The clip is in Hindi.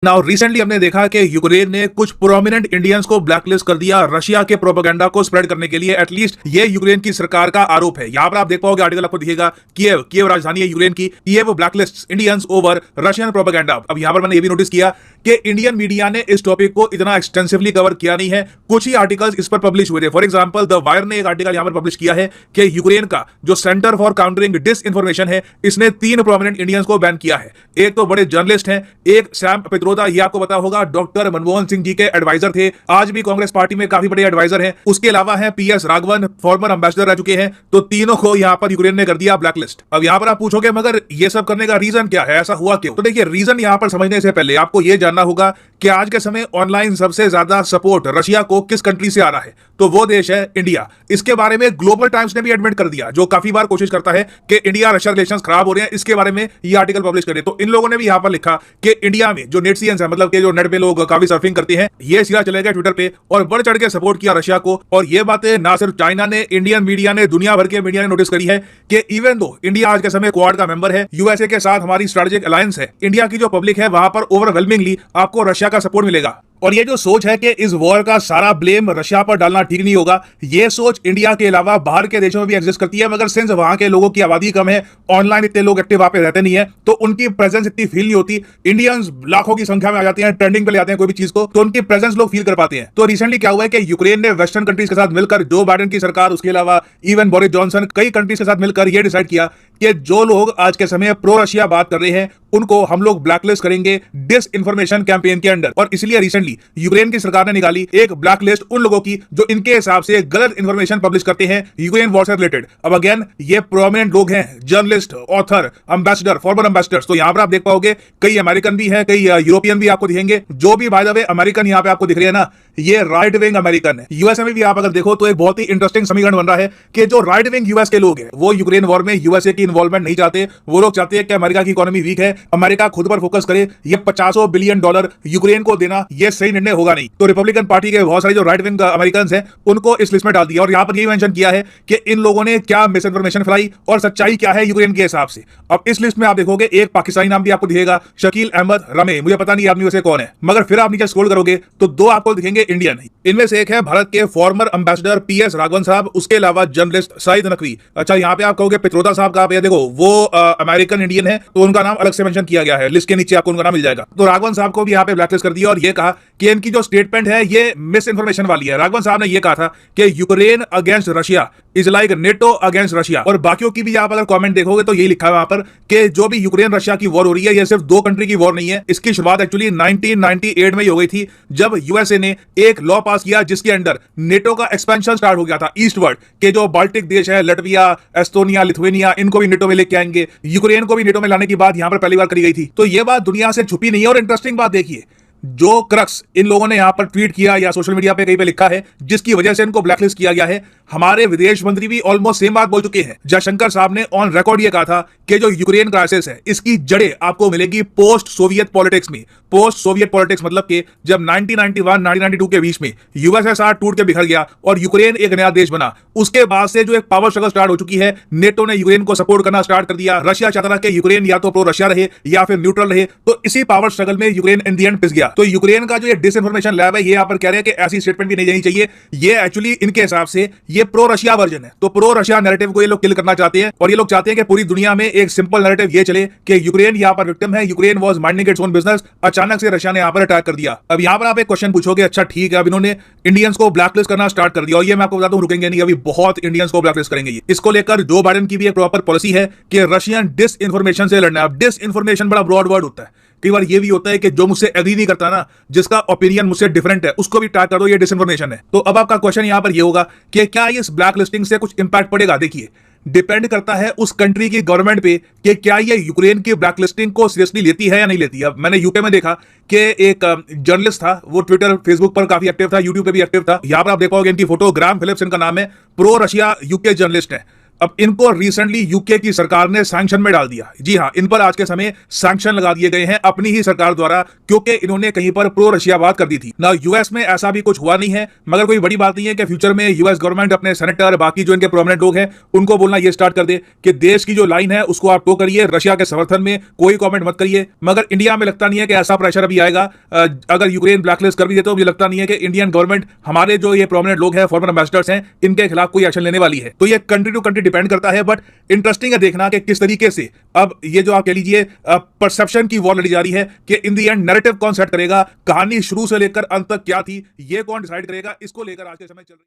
नाउ रिसेंटली हमने देखा कि यूक्रेन ने कुछ प्रोमिनेंट इंडियंस को ब्लैकलिस्ट कर दिया रशिया के प्रोपेगेंडा को स्प्रेड करने के लिए। एटलीस्ट ये यूक्रेन की सरकार का आरोप है। यहां पर आप देख पाओगे, आर्टिकल आपको दिखेगा, कीव कीव राजधानी है यूक्रेन की। Kyiv blacklist Indians over Russian propaganda. अब यहां पर मैंने ये भी नोटिस किया कि इंडियन मीडिया ने इस टॉपिक को इतना एक्सटेंसिवली कवर किया नहीं है। कुछ ही आर्टिकल्स इस पर पब्लिश हुए थे। फॉर एग्जांपल द वायर ने एक आर्टिकल यहां पर पब्लिश किया है कि यूक्रेन का जो centre for countering disinformation है, इसने 3 प्रोमिनेंट इंडियंस को बैन किया है। एक तो बड़े जर्नलिस्ट हैं, एक सैम पित्रोदा, ये आपको पता होगा डॉक्टर मनमोहन सिंह जी के एडवाइजर थे, आज भी कांग्रेस पार्टी में काफी बड़े एडवाइजर हैं। उसके अलावा है पीएस राघवन, फॉर्मर एम्बेसडर रह चुके हैं। तो तीनों को यहां पर यूक्रेन ने कर दिया ब्लैकलिस्ट। अब यहां पर आप पूछोगे मगर ये सब करने का रीजन क्या है, ऐसा हुआ क्यों? तो देखिए, रीजन यहां पर समझने से पहले आपको यह जानना होगा कि आज के समय ऑनलाइन सबसे ज्यादा सपोर्ट रशिया को किस कंट्री से आ रहा है, तो वो देश है इंडिया। इसके बारे में ग्लोबल टाइम्स ने भी एडमिट कर दिया, जो काफी बार कोशिश करता है कि इंडिया रशिया रिलेशंस खराब हो रहे हैं, इसके बारे में ये आर्टिकल पब्लिश करे। तो इन लोगों ने भी यहां पर लिखा कि इंडिया में जो नेटिजन्स है, मतलब कि जो नेट पे लोग काफी सर्फिंग करते हैं, ये सीधा चले गए ट्विटर पे और बढ़ चढ़ के सपोर्ट किया रशिया को। और ये बातें ना सिर्फ चाइना ने, इंडियन मीडिया ने, दुनिया भर के मीडिया ने नोटिस करी है कि इवन दो इंडिया आज के समय क्वाड का मेंबर है, यूएसए के साथ हमारी स्ट्रेटेजिक अलायंस है, इंडिया की जो पब्लिक है वहां पर ओवरवेलमिंगली आपको रशिया का सपोर्ट मिलेगा। और ये जो सोच है कि इस वॉर का सारा ब्लेम रशिया पर डालना ठीक नहीं होगा, ये सोच इंडिया के अलावा बाहर के देशों में भी एग्जिस्ट करती है। मगर सिंस वहां के लोगों की आबादी कम है, ऑनलाइन इतने लोग एक्टिव वहां पे रहते नहीं है, तो उनकी प्रेजेंस इतनी फील नहीं होती। इंडियंस लाखों की संख्या में आ जाते हैं, ट्रेंडिंग पे ले आते हैं कोई भी चीज को, तो उनकी प्रेजेंस लोग फील कर पाते हैं। तो रिसेंटली क्या हुआ है कि यूक्रेन ने वेस्टर्न कंट्रीज के साथ मिलकर, जो बाइडेन की सरकार, उसके अलावा इवन बोरिस जॉनसन, कई कंट्रीज के साथ मिलकर यह डिसाइड किया कि जो लोग आज के समय प्रो रशिया बात कर रहे हैं उनको हम लोग ब्लैकलिस्ट करेंगे डिस इंफॉर्मेशन कैंपेन के अंडर। और इसलिए रिसेंटली यूक्रेन की सरकार ने निकाली एक ब्लैकलिस्ट उन लोगों की जो इनके हिसाब से गलत इंफॉर्मेशन पब्लिश करते हैं यूक्रेन वॉर से रिलेटेड। अब अगेन ये प्रोमिनेंट लोग हैं, journalist, author, ambassador, farmer ambassadors. तो यहां पर आप देख पाओगे कई अमेरिकन भी हैं, कई यूरोपियन भी आपको दिखेंगे। जो भी बाय द वे अमेरिकन यहां पे आपको दिख रहे हैं ना, ये राइट विंग अमेरिकन है। यूएस में भी आप अगर देखो तो एक बहुत ही इंटरेस्टिंग समीकरण बन रहा है कि जो राइट विंग यूएस के लोग हैं वो यूक्रेन वॉर में यूएसए की इन्वॉल्वमेंट नहीं चाहते। वो लोग चाहते हैं कि अमेरिका की इकोनॉमी वीक है, अमेरिका खुद पर फोकस करे। ये $50 बिलियन यूक्रेन को देना ये सही निर्णय होगा नहीं। तो रिपब्लिकन पार्टी के बहुत सारे जो राइट विंग अमेरिकन हैं उनको इस लिस्ट में डाल दिया। और यहां पर यही मेंशन किया है कि इन लोगों ने क्या मिस इन्फॉर्मेशन फैलाई और सच्चाई क्या है यूक्रेन के हिसाब से। अब इस लिस्ट में आप देखोगे एक पाकिस्तानी नाम भी आपको दिखेगा, शकील अहमद रमे। मुझे पता नहीं आदमी वैसे कौन है, मगर फिर आप नीचे स्क्रॉल करोगे तो 2 आपको दिखेंगे इंडियन। इनमें से एक है भारत के फॉर्मर एम्बेसडर पीएस राघवन साहब, उसके अलावा जर्नलिस्ट साइद नकवी। अच्छा, यहां पे आप कहोगे पित्रोदा साहब का, आप ये देखो वो अमेरिकन इंडियन है, तो उनका नाम अलग से मेंशन किया गया है, लिस्ट के नीचे आपको उनका नाम मिल जाएगा। तो राघवन साहब को भी यहां पे ब्लैकलिस्ट कर दिया और ये कहा कि इनकी जो स्टेटमेंट है ये मिस इन्फॉर्मेशन वाली है। राघवन साहब ने ये कहा था कि Ukraine against Russia is like NATO against Russia. और बाकियों की भी आप अगर कमेंट देखोगे तो यही लिखा है वहां पर कि जो भी यूक्रेन रशिया की वॉर हो रही है ये सिर्फ 2 कंट्री की वॉर नहीं है। इसकी शुरुआत एक्चुअली 1998 में ही हो गई थी, जब यूएसए ने एक लॉ पास किया जिसके अंडर नेटो का एक्सपेंशन स्टार्ट हो गया था ईस्टवर्ड, के जो बाल्टिक देश है, लटविया, एस्टोनिया, लिथुएनिया, इनको भी नेटो में लेके आएंगे। यूक्रेन को भी नेटो में लाने की बात यहां पर पहली बार करी गई थी। तो यह बात दुनिया से छुपी नहीं है। और इंटरेस्टिंग बात देखिए, जो क्रक्स इन लोगों ने यहां पर ट्वीट किया या सोशल मीडिया पे कहीं पे लिखा है जिसकी वजह से इनको ब्लैकलिस्ट किया गया है, हमारे विदेश मंत्री भी ऑलमोस्ट सेम बात बोल चुके हैं। जयशंकर साहब ने ऑन रिकॉर्ड ये कहा था कि जो यूक्रेन क्राइसिस है इसकी जड़ें आपको मिलेगी पोस्ट सोवियत पॉलिटिक्स में। पोस्ट सोवियत पॉलिटिक्स मतलब कि जब 1991-1992 के बीच में यूएसएसआर टूट के बिखर गया और यूक्रेन एक नया देश बना, उसके बाद से जो एक पावर स्ट्रगल स्टार्ट हो चुकी है, नेटो ने यूक्रेन को सपोर्ट करना स्टार्ट कर दिया। रशिया चाहता था कि यूक्रेन या तो प्रो रशिया रहे या फिर न्यूट्रल रहे, तो इसी पावर स्ट्रगल में यूक्रेन इन दी एंड पिस गया। तो यूक्रेन का जो ये डिसइंफॉर्मेशन लैब है, ये यहां पर कह रहे हैं कि ऐसी स्टेटमेंट भी नहीं देनी चाहिए। ये एक्चुअली इनके हिसाब से ये प्रो रशिया वर्जन है। तो प्रो रशिया नैरेटिव को ये लोग किल करना चाहते हैं और ये लोग चाहते हैं कि पूरी दुनिया में एक सिंपल नैरेटिव ये चले कि यूक्रेन यहां पर विक्टिम है, Ukraine was minding its own business, अचानक से रशिया ने यहां पर अटैक कर दिया। अब यहां पर आप एक क्वेश्चन पूछोगे, अच्छा ठीक है, अब इन्होंने इंडियंस को ब्लैकलिस्ट करना स्टार्ट कर दिया और ये मैं आपको बताता हूं रुकेंगे नहीं, अभी बहुत इंडियंस को ब्लैकलिस्ट करेंगे। ये इसको लेकर जो बाइडेन की भी एक प्रॉपर पॉलिसी है कि रशियन डिस इंफॉर्मेशन से लड़ना है। अब डिस इंफॉर्मेशन बड़ा ब्रॉड वर्ड होता है, कई बार ये भी होता है कि जो मुझसे एग्री नहीं करता ना, जिसका ओपिनियन मुझसे डिफरेंट है, उसको भी टैग कर दो, ये डिसइंफॉर्मेशन है। तो अब आपका क्वेश्चन यहां पर ये होगा कि क्या इस ब्लैक लिस्टिंग से कुछ इंपैक्ट पड़ेगा? देखिए, डिपेंड करता है उस कंट्री की गवर्नमेंट पे कि क्या ये यूक्रेन की ब्लैकलिस्टिंग को सीरियसली लेती है या नहीं लेती है। अब मैंने यूके में देखा कि एक जर्नलिस्ट था, वो ट्विटर, फेसबुक पर काफी एक्टिव था, यूट्यूब पे भी एक्टिव था। यहां पर आप देख पाओगे इनकी फोटो, ग्राहम फिलिप्स इनका नाम है, प्रो रशिया यूके जर्नलिस्ट है। अब इनको रिसेंटली यूके की सरकार ने सैंक्शन में डाल दिया। जी हां, इन पर आज के समय सैंक्शन लगा दिए गए हैं अपनी ही सरकार द्वारा, क्योंकि इन्होंने कहीं पर प्रो रशिया बात कर दी थी ना। यूएस में ऐसा भी कुछ हुआ नहीं है, मगर कोई बड़ी बात नहीं है कि फ्यूचर में यूएस गवर्नमेंट अपने सेनेटर, बाकी जो इनके प्रोमिनेंट लोग हैं, उनको बोलना ये स्टार्ट कर दे कि देश की जो लाइन है उसको आप टो करिए, रशिया के समर्थन में कोई कमेंट मत करिए। मगर इंडिया में लगता नहीं है कि ऐसा प्रेशर अभी आएगा। अगर यूक्रेन ब्लैकलिस्ट कर भी दे तो मुझे लगता नहीं है कि इंडियन गवर्नमेंट, हमारे जो ये प्रोमिनेंट लोग हैं, फॉरेन एम्बेसडर्स हैं, इनके खिलाफ कोई एक्शन लेने वाली है। तो ये कंट्री टू कंट्री डिपेंड करता है, बट इंटरेस्टिंग है देखना कि किस तरीके से अब ये जो आप कह लीजिए परसेप्शन की वॉर लड़ी जा रही है कि इन दी एंड नैरेटिव कौन सेट करेगा, कहानी शुरू से लेकर अंत तक क्या थी, ये कौन डिसाइड करेगा, इसको लेकर आज के समय चल रही है।